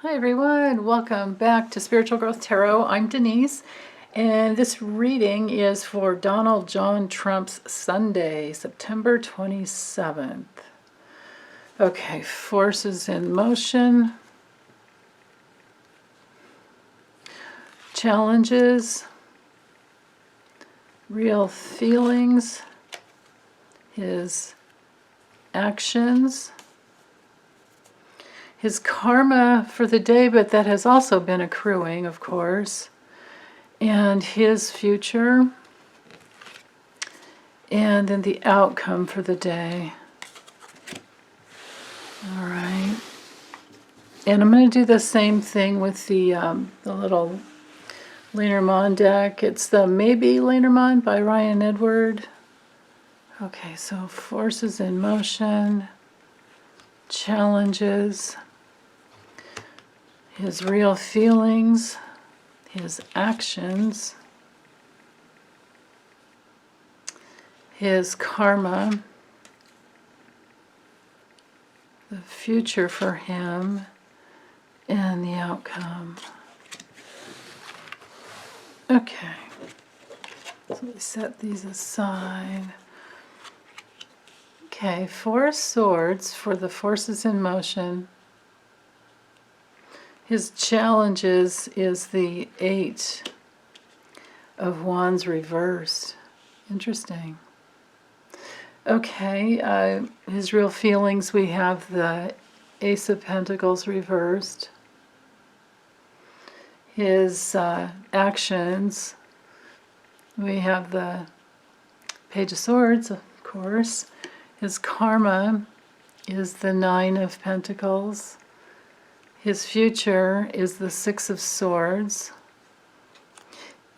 Hi everyone, welcome back to Spiritual Growth Tarot. I'm Denise, and this reading is for Donald John Trump's Sunday, September 27th. Okay, forces in motion, challenges, real feelings, his actions, his karma for the day, but that has also been accruing, of course, and his future, and then the outcome for the day. All right. And I'm going to do the same thing with the little Lenormand deck. It's the Maybe Lenormand by Ryan Edward. Okay, so forces in motion, challenges, his real feelings, his actions, his karma, the future for him, and the outcome. Okay, so we set these aside. Okay, 4 swords for the forces in motion. His challenges is the 8 of Wands reversed. Interesting. Okay, his real feelings, we have the Ace of Pentacles reversed. His actions, we have the Page of Swords, of course. His karma is the 9 of Pentacles. His future is the 6 of Swords.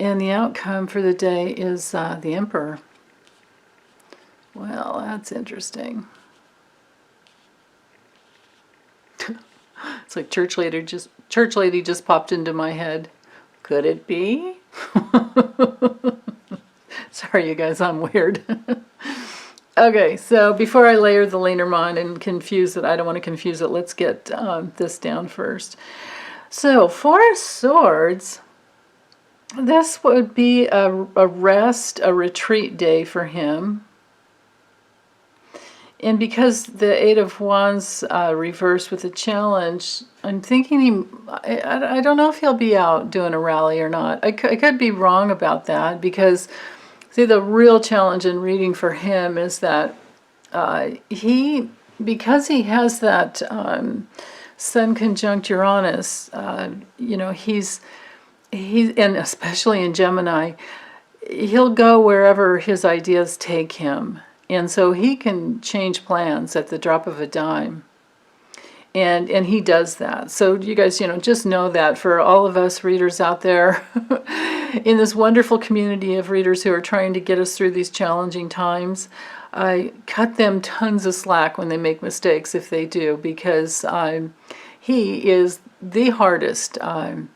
And the outcome for the day is the Emperor. Well, that's interesting. It's like church lady just popped into my head. Could it be? Sorry, you guys, I'm weird. Okay, so before I layer the Lenormand and confuse it, I don't want to confuse it. Let's get this down first. So, 4 swords. This would be a rest, a retreat day for him. And because the 8 of Wands reversed with a challenge, I'm thinking I don't know if he'll be out doing a rally or not. I could be wrong about that, because see, the real challenge in reading for him is that because he has that Sun conjunct Uranus, and especially in Gemini, he'll go wherever his ideas take him. And so he can change plans at the drop of a dime. And he does that. So you guys, just know that for all of us readers out there in this wonderful community of readers who are trying to get us through these challenging times, I cut them tons of slack when they make mistakes, if they do, because he is the hardest person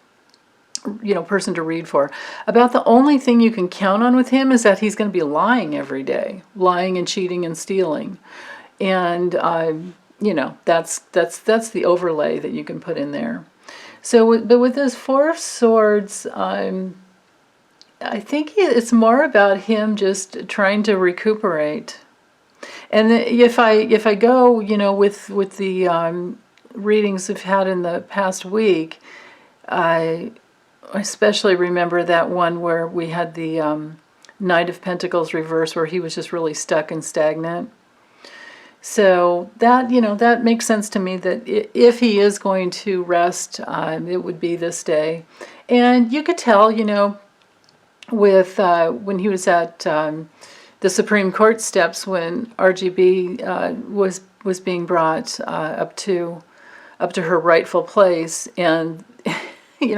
to read for. About the only thing you can count on with him is that he's going to be lying every day, lying and cheating and stealing, and that's the overlay that you can put in there. So, but with this 4 of Swords, I think it's more about him just trying to recuperate. And if I go, with the readings we've had in the past week, I especially remember that one where we had the Knight of Pentacles reverse, where he was just really stuck and stagnant. So that, that makes sense to me, that if he is going to rest, it would be this day. And you could tell, with when he was at the Supreme Court steps, when RGB was being brought up to her rightful place, and he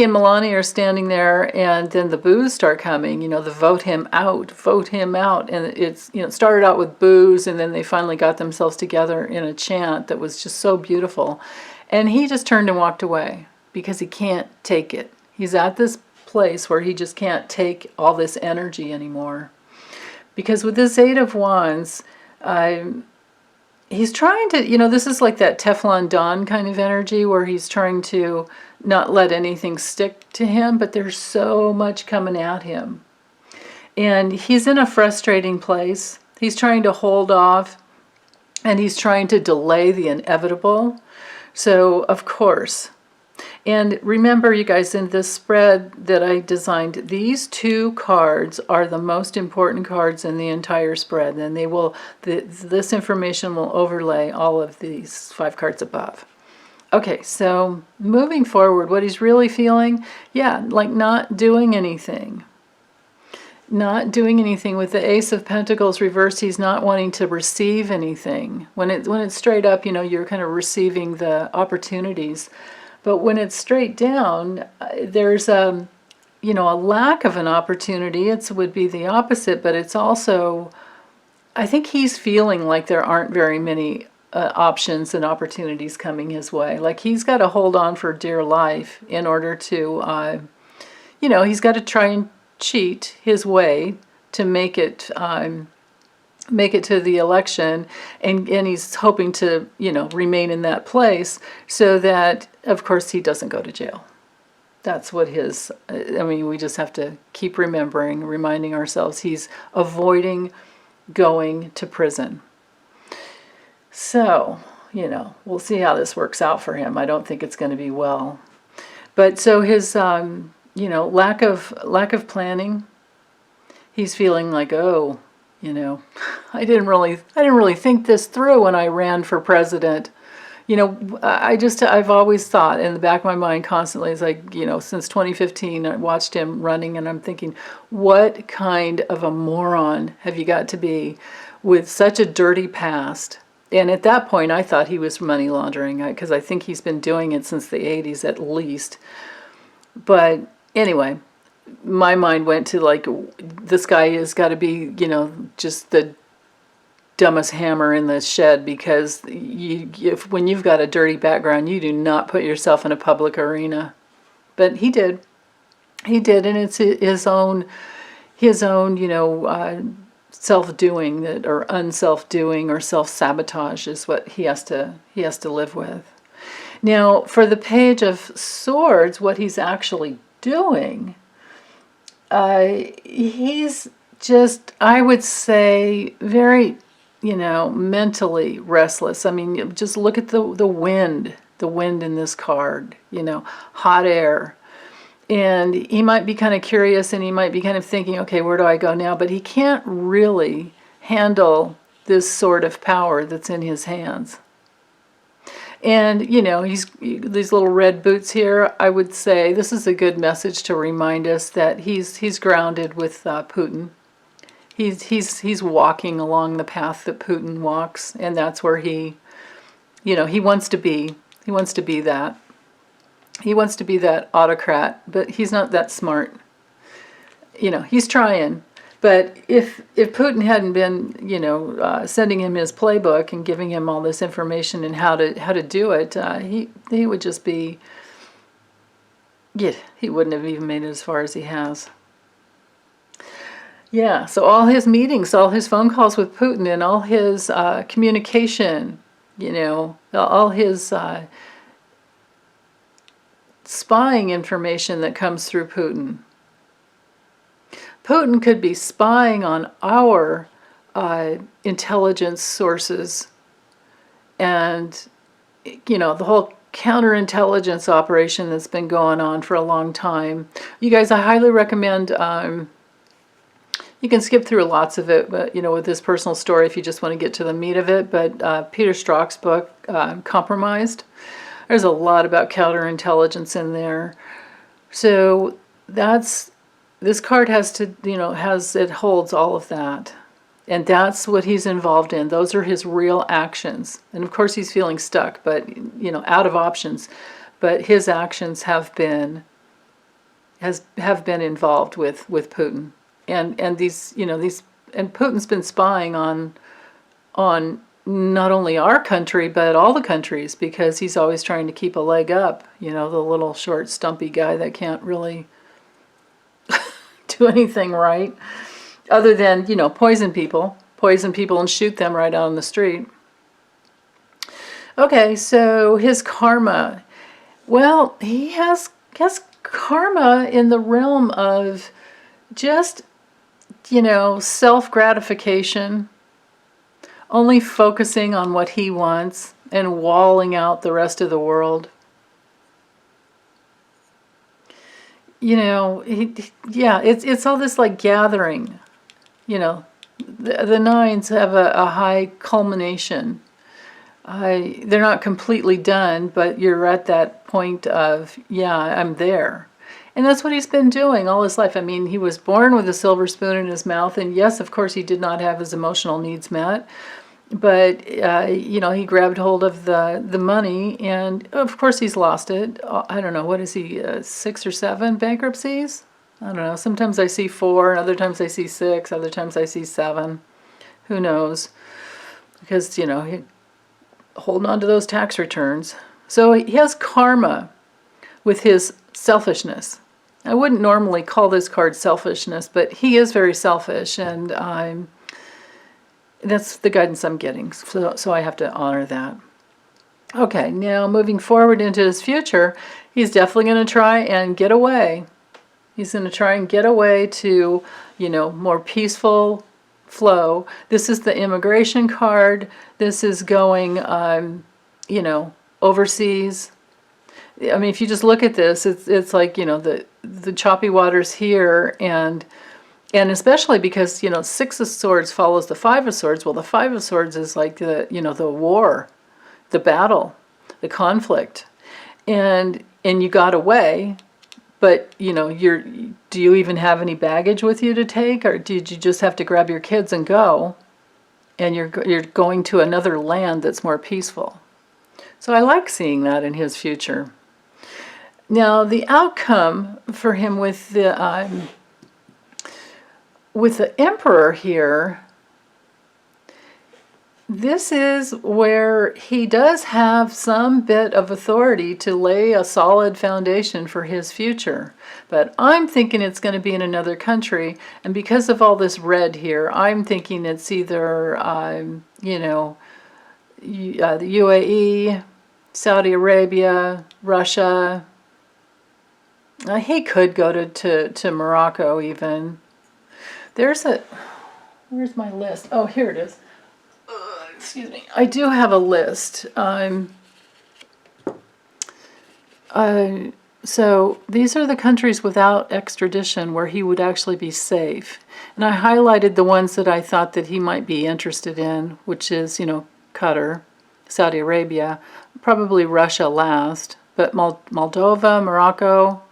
and Melania are standing there, and then the boos start coming, the vote him out, and it's, it started out with boos, and then they finally got themselves together in a chant that was just so beautiful, and he just turned and walked away, because he can't take it. He's at this place where he just can't take all this energy anymore, because with this 8 of Wands, he's trying to, this is like that Teflon Don kind of energy where he's trying to not let anything stick to him, but there's so much coming at him. And he's in a frustrating place. He's trying to hold off and he's trying to delay the inevitable. So, of course. And remember, you guys, in this spread that I designed, these two cards are the most important cards in the entire spread. And they will, this information will overlay all of these 5 cards above. Okay, so moving forward, what he's really feeling, yeah, like not doing anything. Not doing anything. With the Ace of Pentacles reversed, he's not wanting to receive anything. When it's straight up, you're kind of receiving the opportunities. But when it's straight down, there's a lack of an opportunity. It would be the opposite, but it's also, I think he's feeling like there aren't very many options and opportunities coming his way. Like he's got to hold on for dear life in order to, he's got to try and cheat his way to make it to the election, and he's hoping to remain in that place so that of course he doesn't go to jail. That's what his, we just have to keep reminding ourselves he's avoiding going to prison. So we'll see how this works out for him. I don't think it's going to be well, but so his lack of planning, he's feeling like, oh, I didn't really think this through when I ran for president. I've always thought in the back of my mind constantly, it's like, since 2015, I watched him running and I'm thinking, what kind of a moron have you got to be with such a dirty past? And at that point, I thought he was money laundering because I think he's been doing it since the 80s at least. But anyway, my mind went to like, this guy has got to be, just the dumbest hammer in the shed, because when you've got a dirty background, you do not put yourself in a public arena. But he did, and it's his own, self-doing that, or unself-doing, or self-sabotage is what he has to live with. Now, for the Page of Swords, what he's actually doing, he's just, I would say, very, mentally restless. Just look at the wind in this card, hot air. And he might be kind of curious and he might be kind of thinking, okay, where do I go now? But he can't really handle this sort of power that's in his hands. And, he's these little red boots here, I would say this is a good message to remind us that he's grounded with Putin. He's walking along the path that Putin walks, and that's where he wants to be. He wants to be that. He wants to be that autocrat, but he's not that smart. He's trying. But if Putin hadn't been, sending him his playbook and giving him all this information and how to do it, he would just be, he wouldn't have even made it as far as he has. Yeah, so all his meetings, all his phone calls with Putin, and all his communication, all his spying information that comes through Putin. Putin could be spying on our intelligence sources, and the whole counterintelligence operation that's been going on for a long time. You guys, I highly recommend, you can skip through lots of it, but with this personal story, if you just want to get to the meat of it. But Peter Strzok's book, Compromised, there's a lot about counterintelligence in there. So this card has to, it holds all of that. And that's what he's involved in. Those are his real actions. And of course he's feeling stuck, but, out of options. But his actions have been involved with Putin. And these, and Putin's been spying on not only our country, but all the countries, because he's always trying to keep a leg up, the little short, stumpy guy that can't really do anything right, other than, poison people and shoot them right out on the street. Okay, so his karma. Well, he has karma in the realm of just, self-gratification, only focusing on what he wants and walling out the rest of the world. Yeah, it's all this like gathering. The nines have a high culmination. They're not completely done, but you're at that point of, yeah, I'm there. And that's what he's been doing all his life. I mean, he was born with a silver spoon in his mouth, and yes, of course, he did not have his emotional needs met. But he grabbed hold of the money, and of course, he's lost it. I don't know, what is he, 6 or 7 bankruptcies? I don't know. Sometimes I see 4, and other times I see 6, other times I see 7. Who knows? Because he holding on to those tax returns. So he has karma with his selfishness. I wouldn't normally call this card selfishness, but he is very selfish, and that's the guidance I'm getting. So I have to honor that. Okay, now moving forward into his future, he's definitely going to try and get away. He's going to try and get away to, more peaceful flow. This is the immigration card. This is going, overseas. I mean, if you just look at this, it's like, the choppy waters here, and especially because, 6 of Swords follows the 5 of Swords. Well, the 5 of Swords is like the war, the battle, the conflict. And you got away, but, do you even have any baggage with you to take? Or did you just have to grab your kids and go? And you're going to another land that's more peaceful. So I like seeing that in his future. Now, the outcome for him with the Emperor here, this is where he does have some bit of authority to lay a solid foundation for his future. But I'm thinking it's going to be in another country, and because of all this red here, I'm thinking it's either, the UAE, Saudi Arabia, Russia. He could go to Morocco even. Where's my list? Oh, here it is. Excuse me. I do have a list. So these are the countries without extradition where he would actually be safe. And I highlighted the ones that I thought that he might be interested in, which is, Qatar, Saudi Arabia, probably Russia last, but Moldova, Morocco.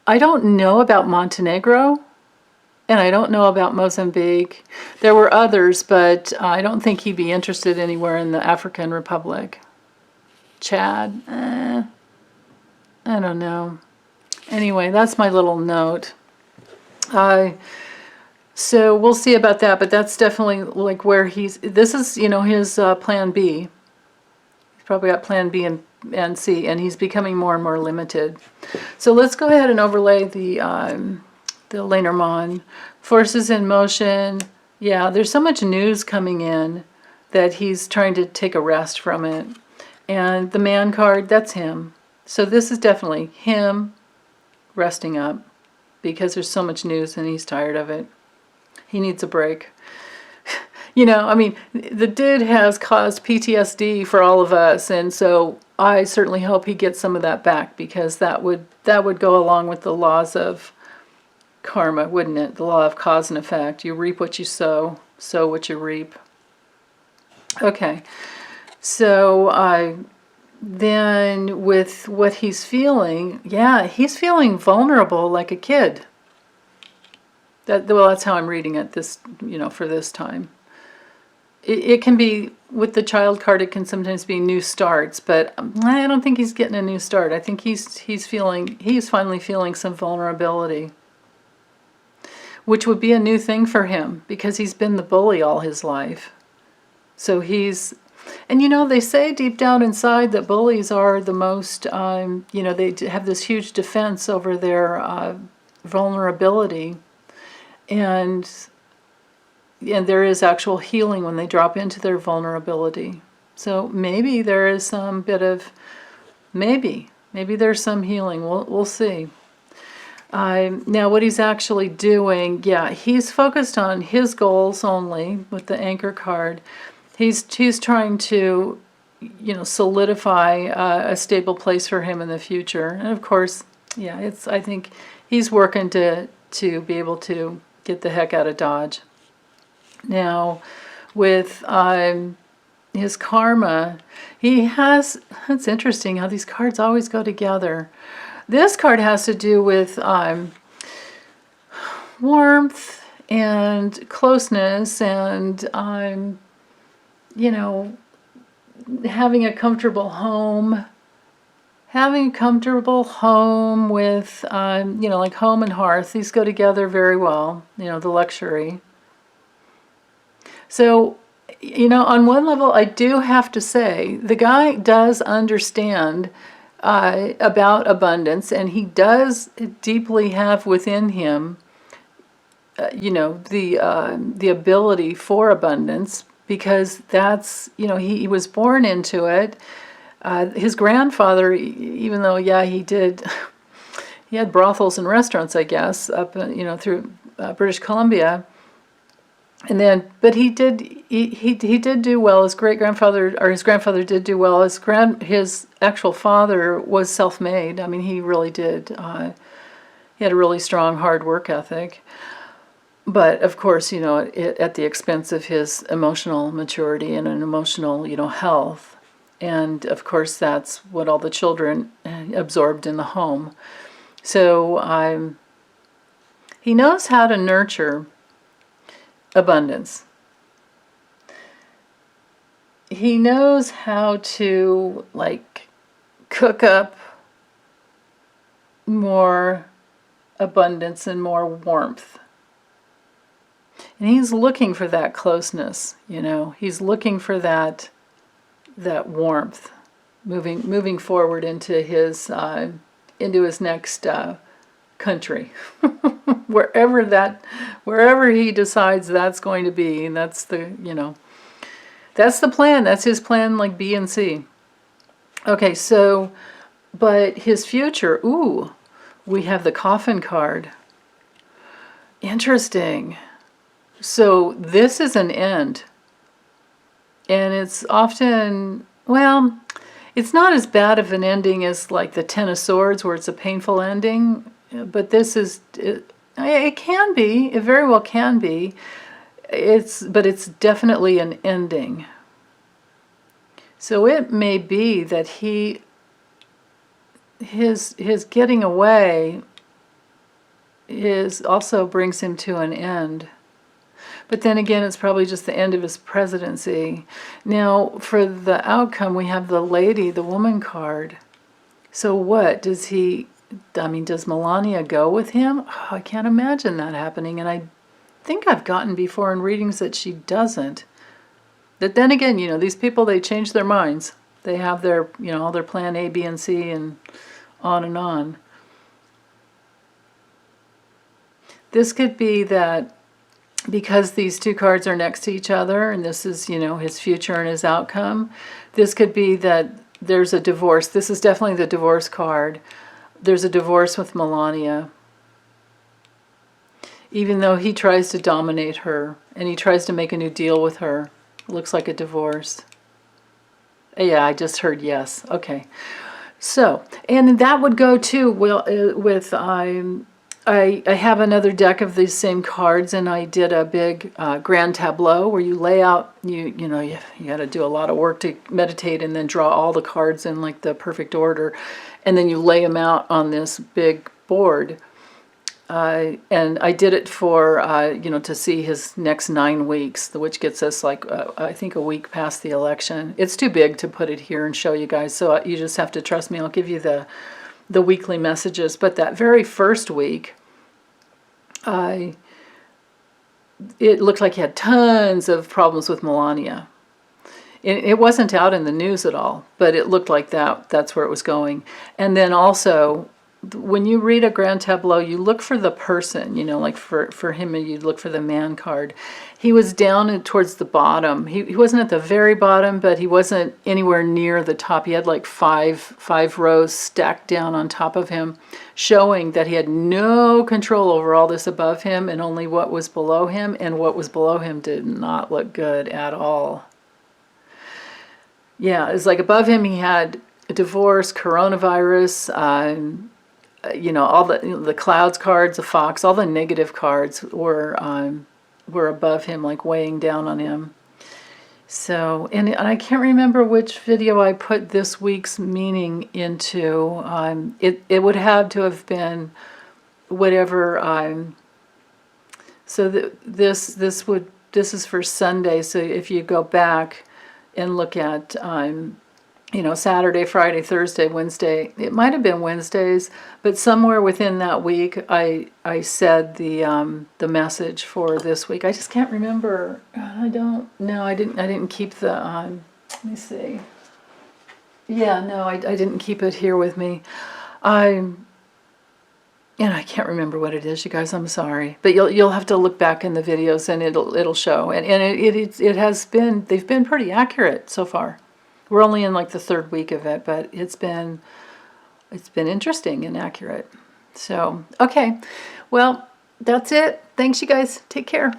I don't know about Montenegro. And I don't know about Mozambique. There were others, but I don't think he'd be interested anywhere in the African Republic. Chad? I don't know. Anyway, that's my little note. So we'll see about that, but that's definitely like where this is, his plan B. He's probably got plan B and C, and he's becoming more and more limited. So let's go ahead and overlay the Lenormand. Forces in motion. Yeah, there's so much news coming in that he's trying to take a rest from it. And the man card, that's him. So this is definitely him resting up because there's so much news and he's tired of it. He needs a break. I mean, the dude has caused PTSD for all of us, and so I certainly hope he gets some of that back, because that would go along with the laws of karma, wouldn't it? The law of cause and effect. You reap what you sow what you reap. Okay, so then with what he's feeling, yeah, he's feeling vulnerable like a kid. That's how I'm reading it for this time. It can be, with the child card, it can sometimes be new starts, but I don't think he's getting a new start. I think he's finally feeling some vulnerability, which would be a new thing for him because he's been the bully all his life. So and they say deep down inside that bullies are the most, they have this huge defense over their vulnerability. And there is actual healing when they drop into their vulnerability. So maybe there is some bit of, maybe there's some healing. We'll see. Now what he's actually doing, yeah, he's focused on his goals only with the anchor card. He's trying to, solidify a stable place for him in the future. And of course, yeah, I think he's working to be able to get the heck out of Dodge. Now, with his karma, it's interesting how these cards always go together. This card has to do with warmth and closeness and, having a comfortable home. Having a comfortable home with, like home and hearth. These go together very well, the luxury. So, on one level, I do have to say, the guy does understand about abundance, and he does deeply have within him, the ability for abundance, because that's, he was born into it. His grandfather, even though, yeah, he had brothels and restaurants, I guess, up, through British Columbia. And then, but he did do well. His grandfather did do well. His actual father was self-made. I mean, he really did. He had a really strong, hard work ethic. But of course, at the expense of his emotional maturity and an emotional, health. And of course, that's what all the children absorbed in the home. So he knows how to nurture abundance. He knows how to, cook up more abundance and more warmth. And he's looking for that closeness, He's looking for that warmth, moving forward into his next country, wherever he decides that's going to be. And that's that's the plan. That's his plan, like B and C. Okay, so, but his future, we have the coffin card. Interesting. So this is an end. And it's often, well, it's not as bad of an ending as like the Ten of Swords, where it's a painful ending. But this is, it can be, it very well can be. But it's definitely an ending. So it may be that his getting away also brings him to an end. But then again, it's probably just the end of his presidency. Now, for the outcome, we have the woman card. So what, does Melania go with him? Oh, I can't imagine that happening. And I think I've gotten before in readings that she doesn't. But then again, these people, they change their minds. They have their, all their plan A, B, and C, and on and on. This could be that because these two cards are next to each other, and this is, his future and his outcome, this could be that there's a divorce. This is definitely the divorce card. There's a divorce with Melania. Even though he tries to dominate her, and he tries to make a new deal with her. It looks like a divorce. Yeah, I just heard yes. Okay. So, and that would go too with I have another deck of these same cards, and I did a big grand tableau where you lay out, you got to do a lot of work to meditate and then draw all the cards in like the perfect order, and then you lay them out on this big board. And I did it for, to see his next 9 weeks, which gets us I think a week past the election. It's too big to put it here and show you guys, so you just have to trust me. I'll give you the weekly messages. But that very first week, it looked like he had tons of problems with Melania. It wasn't out in the news at all, but it looked like that's where it was going. And then also, when you read a grand tableau, you look for the person, you know, like for him, you look for the man card. He was down towards the bottom. He wasn't at the very bottom, but he wasn't anywhere near the top. He had like five rows stacked down on top of him, showing that he had no control over all this above him and only what was below him, and what was below him did not look good at all. Yeah, it's like above him he had divorce, coronavirus, you know, all the clouds cards, the fox, all the negative cards were above him, like weighing down on him. So, and I can't remember which video I put this week's meaning into. It would have to have been whatever. So this is for Sunday. So if you go back and look at you know, Saturday, Friday, Thursday, Wednesday. It might have been Wednesdays, but somewhere within that week, I said the message for this week. I just can't remember. I don't. No, I didn't keep the. Let me see. Yeah, no, I didn't keep it here with me. And I can't remember what it is, you guys. I'm sorry, but you'll have to look back in the videos and it'll show. And it has been, they've been pretty accurate so far. We're only in like the third week of it, but it's been interesting and accurate. So, okay. Well, that's it. Thanks, you guys. Take care.